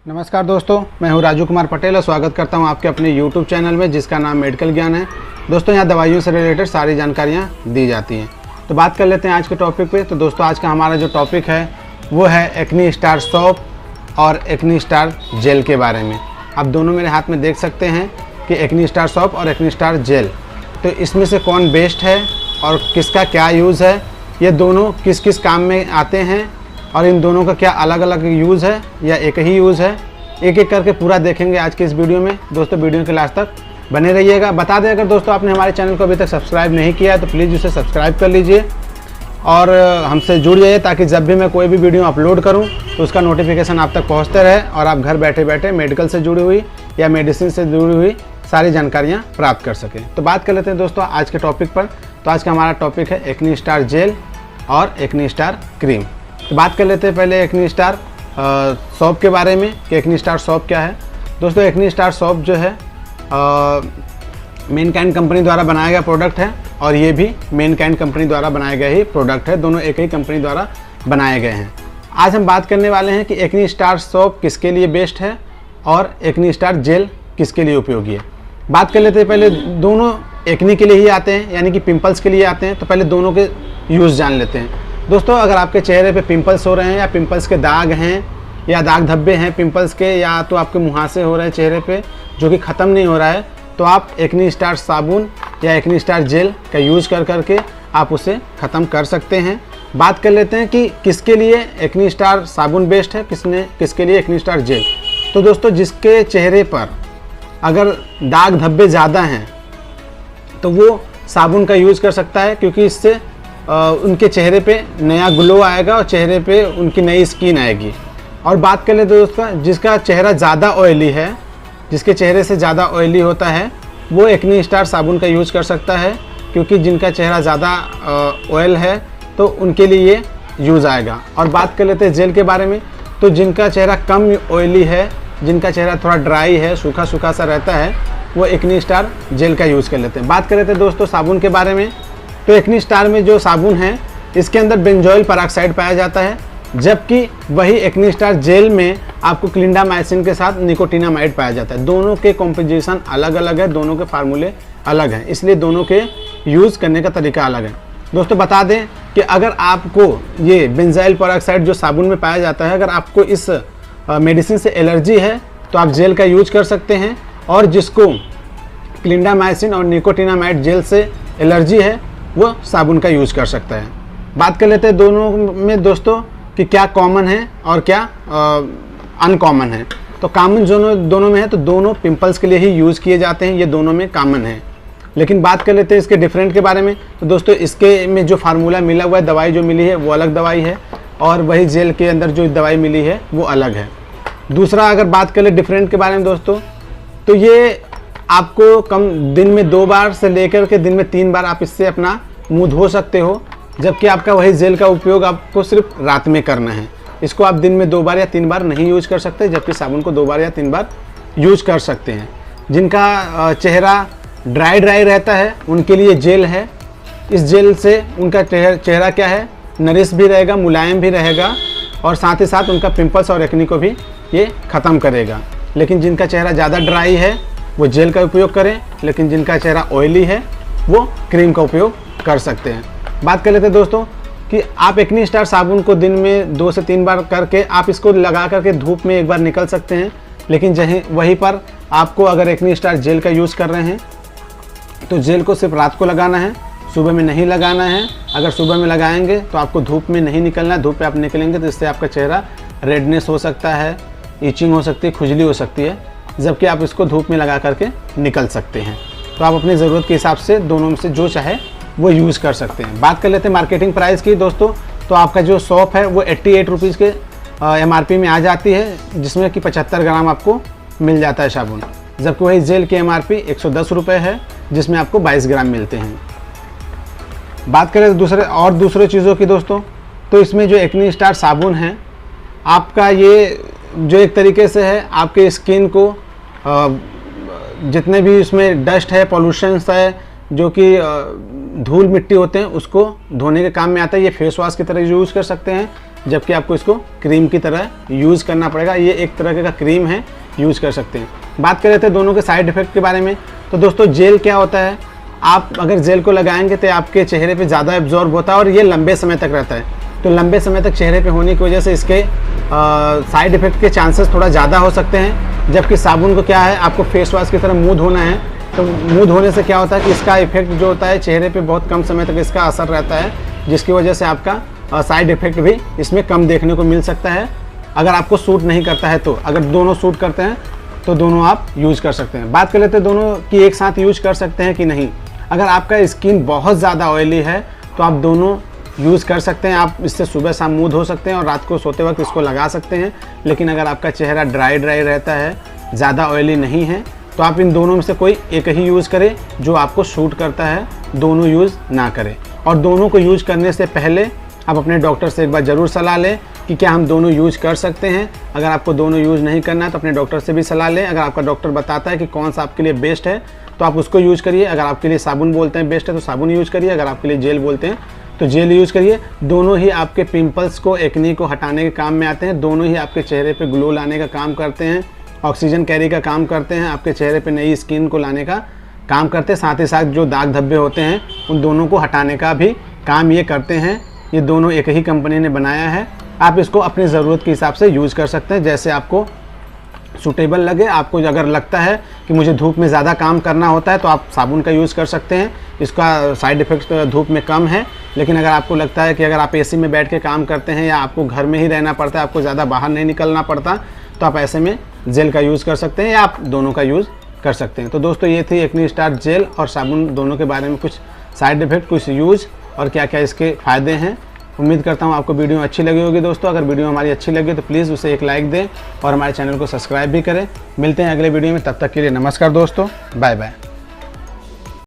नमस्कार दोस्तों, मैं हूं राजू कुमार पटेल और स्वागत करता हूं आपके अपने YouTube चैनल में जिसका नाम मेडिकल ज्ञान है। दोस्तों यहां दवाइयों से रिलेटेड सारी जानकारियां दी जाती हैं। तो बात कर लेते हैं आज के टॉपिक पे। तो दोस्तों आज का हमारा जो टॉपिक है वो है एक्नी स्टार सोप और एक्नी स्टार जेल के बारे में। आप दोनों मेरे हाथ में देख सकते हैं कि एक्नी स्टार सोप और एक्नी स्टार जेल, तो इसमें से कौन बेस्ट है और किसका क्या यूज़ है, ये दोनों किस किस काम में आते हैं और इन दोनों का क्या अलग अलग यूज़ है या एक ही यूज़ है, एक एक करके पूरा देखेंगे आज के इस वीडियो में। दोस्तों वीडियो के लास्ट तक बने रहिएगा। बता दें अगर दोस्तों आपने हमारे चैनल को अभी तक सब्सक्राइब नहीं किया है तो प्लीज़ उसे सब्सक्राइब कर लीजिए और हमसे जुड़ जाइए ताकि जब भी मैं कोई भी वीडियो अपलोड करूं तो उसका नोटिफिकेशन आप तक पहुंचते रहे और आप घर बैठे बैठे मेडिकल से जुड़ी हुई या मेडिसिन से जुड़ी हुई सारी जानकारियाँ प्राप्त कर सकें। तो बात कर लेते हैं दोस्तों आज के टॉपिक पर। तो आज का हमारा टॉपिक है एक्नी स्टार जेल और एक्नी स्टार क्रीम। तो बात कर लेते हैं पहले एक्नी स्टार सोप के बारे में कि एक्नी स्टार सोप क्या है। दोस्तों एक्नी स्टार सोप जो है मैनकाइंड कंपनी द्वारा बनाया गया प्रोडक्ट है और ये भी मैनकाइंड कंपनी द्वारा बनाया गया ही प्रोडक्ट है। दोनों एक ही कंपनी द्वारा बनाए गए हैं। आज हम बात करने वाले हैं कि एक्नी स्टार सोप किसके लिए बेस्ट है और एक्नी स्टार जेल किसके लिए उपयोगी है। बात कर लेते हैं पहले, दोनों एक्नी के लिए ही आते हैं यानी कि पिंपल्स के लिए आते हैं। तो पहले दोनों के यूज़ जान लेते हैं। दोस्तों अगर आपके चेहरे पे पिंपल्स हो रहे हैं या पिंपल्स के दाग हैं या दाग धब्बे हैं पिंपल्स के, या तो आपके मुहासे हो रहे हैं चेहरे पे जो कि ख़त्म नहीं हो रहा है, तो आप एक्नी स्टार साबुन या एक्नी स्टार जेल का यूज़ कर करके आप उसे ख़त्म कर सकते हैं। बात कर लेते हैं कि किसके लिए एक्नी स्टार साबुन बेस्ट है, किसके लिए एक्नी स्टार जेल। तो दोस्तों जिसके चेहरे पर अगर दाग धब्बे ज़्यादा हैं तो वो साबुन का यूज़ कर सकता है, क्योंकि इससे उनके चेहरे पे नया ग्लो आएगा और चेहरे पे उनकी नई स्किन आएगी। और बात कर ले दोस्तों जिसका चेहरा ज़्यादा ऑयली है, जिसके चेहरे से ज़्यादा ऑयली होता है, वो एक्नी स्टार साबुन का यूज़ कर सकता है, क्योंकि जिनका चेहरा ज़्यादा ऑयल है तो उनके लिए ये यूज़ आएगा। और बात कर लेते हैं जेल के बारे में। तो जिनका चेहरा कम ऑयली है, जिनका चेहरा थोड़ा ड्राई है, सूखा सूखा सा रहता है, वो एक्नी स्टार जेल का यूज़ कर लेते हैं। बात कर लेते हैं दोस्तों साबुन के बारे में। तो एक्नी स्टार में जो साबुन है इसके अंदर बेंजोइल पेरोक्साइड पाया जाता है, जबकि वही एक्नी स्टार जेल में आपको क्लिंडामाइसिन के साथ निकोटिनामाइड पाया जाता है। दोनों के कॉम्पोजिशन अलग अलग है, दोनों के फार्मूले अलग हैं, इसलिए दोनों के यूज़ करने का तरीका अलग है। दोस्तों बता दें कि अगर आपको ये बेंजोइल पेरोक्साइड जो साबुन में पाया जाता है, अगर आपको इस मेडिसिन से एलर्जी है तो आप जेल का यूज कर सकते हैं, और जिसको क्लिंडामाइसिन और निकोटिनामाइड जेल से एलर्जी है वो साबुन का यूज़ कर सकता है। बात कर लेते हैं दोनों में दोस्तों कि क्या कॉमन है और क्या अनकॉमन है। तो कॉमन दोनों में है तो दोनों पिंपल्स के लिए ही यूज़ किए जाते हैं, ये दोनों में कॉमन है। लेकिन बात कर लेते हैं इसके डिफरेंट के बारे में। तो दोस्तों इसके में जो फार्मूला मिला हुआ है, दवाई जो मिली है वो अलग दवाई है, और वही जेल के अंदर जो दवाई मिली है वो अलग है। दूसरा अगर बात कर ले डिफरेंट के बारे में दोस्तों, तो ये आपको कम दिन में 2 बार से लेकर के दिन में 3 बार आप इससे अपना मुंह धो सकते हो, जबकि आपका वही जेल का उपयोग आपको सिर्फ रात में करना है। इसको आप दिन में 2 बार या 3 बार नहीं यूज कर सकते, जबकि साबुन को 2 बार या 3 बार यूज कर सकते हैं। जिनका चेहरा ड्राई रहता है उनके लिए जेल है। इस जेल से उनका चेहरा क्या है, नरिश भी रहेगा, मुलायम भी रहेगा, और साथ ही साथ उनका पिंपल्स और एक्नी को भी ये ख़त्म करेगा। लेकिन जिनका चेहरा ज़्यादा ड्राई है वो जेल का उपयोग करें, लेकिन जिनका चेहरा ऑयली है वो क्रीम का उपयोग कर सकते हैं। बात कर लेते हैं दोस्तों कि आप एक्नी स्टार साबुन को दिन में 2 से 3 बार करके आप इसको लगा करके धूप में एक बार निकल सकते हैं। लेकिन वहीं पर आपको अगर एक्नी स्टार जेल का यूज़ कर रहे हैं तो जेल को सिर्फ रात को लगाना है, सुबह में नहीं लगाना है। अगर सुबह में लगाएंगे तो आपको धूप में नहीं निकलना है। धूप पे आप निकलेंगे तो इससे आपका चेहरा रेडनेस हो सकता है, ईचिंग हो सकती है, खुजली हो सकती है, जबकि आप इसको धूप में लगा करके निकल सकते हैं। तो आप अपनी ज़रूरत के हिसाब से दोनों में से जो चाहे वो यूज़ कर सकते हैं। बात कर लेते हैं मार्केटिंग प्राइस की दोस्तों। तो आपका जो सोप है वो 88 रुपीज़ के MRP में आ जाती है, जिसमें कि 75 ग्राम आपको मिल जाता है साबुन, जबकि वही जेल की MRP 110 रुपये है, जिसमें आपको 22 ग्राम मिलते हैं। बात करें दूसरे चीज़ों की दोस्तों, तो इसमें जो एक्नी स्टार साबुन है आपका ये जो एक तरीके से है आपके स्किन को जितने भी इसमें डस्ट है, पॉल्यूशंस है, जो कि धूल मिट्टी होते हैं, उसको धोने के काम में आता है। ये फेस वॉश की तरह यूज़ कर सकते हैं, जबकि आपको इसको क्रीम की तरह यूज़ करना पड़ेगा। ये एक तरह का क्रीम है, यूज़ कर सकते हैं। बात कर रहे थे दोनों के साइड इफ़ेक्ट के बारे में। तो दोस्तों जेल क्या होता है, आप अगर जेल को लगाएंगे तो आपके चेहरे पे ज़्यादा एब्जॉर्ब होता है और ये लंबे समय तक रहता है। तो लंबे समय तक चेहरे पे होने की वजह से इसके साइड इफ़ेक्ट के चांसेस थोड़ा ज़्यादा हो सकते हैं। जबकि साबुन को क्या है, आपको फेस वॉश की तरह मुँह धोना है, तो मुँह धोने से क्या होता है कि इसका इफेक्ट जो होता है चेहरे पे बहुत कम समय तक इसका असर रहता है, जिसकी वजह से आपका साइड इफेक्ट भी इसमें कम देखने को मिल सकता है। अगर आपको सूट नहीं करता है तो, अगर दोनों सूट करते हैं तो दोनों आप यूज़ कर सकते हैं। बात कर लेते हैं दोनों की एक साथ यूज कर सकते हैं कि नहीं। अगर आपका स्किन बहुत ज़्यादा ऑयली है तो आप दोनों यूज़ कर सकते हैं। आप इससे सुबह शाम मुँह धो सकते हैं और रात को सोते वक्त इसको लगा सकते हैं। लेकिन अगर आपका चेहरा ड्राई रहता है, ज़्यादा ऑयली नहीं है, तो आप इन दोनों में से कोई एक ही यूज़ करें जो आपको सूट करता है, दोनों यूज़ ना करें। और दोनों को यूज करने से पहले आप अपने डॉक्टर से एक बार ज़रूर सलाह लें कि क्या हम दोनों यूज कर सकते हैं। अगर आपको दोनों यूज़ नहीं करना है तो अपने डॉक्टर से भी सलाह लें। अगर आपका डॉक्टर बताता है कि कौन सा आपके लिए बेस्ट है तो आप उसको यूज़ करिए। अगर आपके लिए साबुन बोलते हैं बेस्ट है तो साबुन यूज़ करिए। अगर आपके लिए जेल बोलते हैं तो जेल यूज़ करिए। दोनों ही आपके पिंपल्स को, एक्ने को हटाने के काम में आते हैं। दोनों ही आपके चेहरे पे ग्लो लाने का काम करते हैं, ऑक्सीजन कैरी का काम करते हैं, आपके चेहरे पे नई स्किन को लाने का काम करते हैं। साथ ही साथ जो दाग धब्बे होते हैं उन दोनों को हटाने का भी काम ये करते हैं। ये दोनों एक ही कंपनी ने बनाया है। आप इसको अपनी ज़रूरत के हिसाब से यूज़ कर सकते हैं, जैसे आपको सूटेबल लगे। आपको अगर लगता है कि मुझे धूप में ज़्यादा काम करना होता है तो आप साबुन का यूज़ कर सकते हैं, इसका साइड इफ़ेक्ट धूप में कम है। लेकिन अगर आपको लगता है कि अगर आप एसी में बैठ के काम करते हैं या आपको घर में ही रहना पड़ता है, आपको ज़्यादा बाहर नहीं निकलना पड़ता, तो आप ऐसे में जेल का यूज़ कर सकते हैं या आप दोनों का यूज़ कर सकते हैं। तो दोस्तों ये थी एक्ने स्टार जेल और साबुन दोनों के बारे में कुछ साइड इफ़ेक्ट, कुछ यूज़ और क्या क्या इसके फ़ायदे हैं। उम्मीद करता हूँ आपको वीडियो अच्छी लगी होगी दोस्तों। अगर वीडियो हमारी अच्छी लगी तो प्लीज़ उसे एक लाइक दें और हमारे चैनल को सब्सक्राइब भी करें। मिलते हैं अगले वीडियो में, तब तक के लिए नमस्कार दोस्तों, बाय बाय।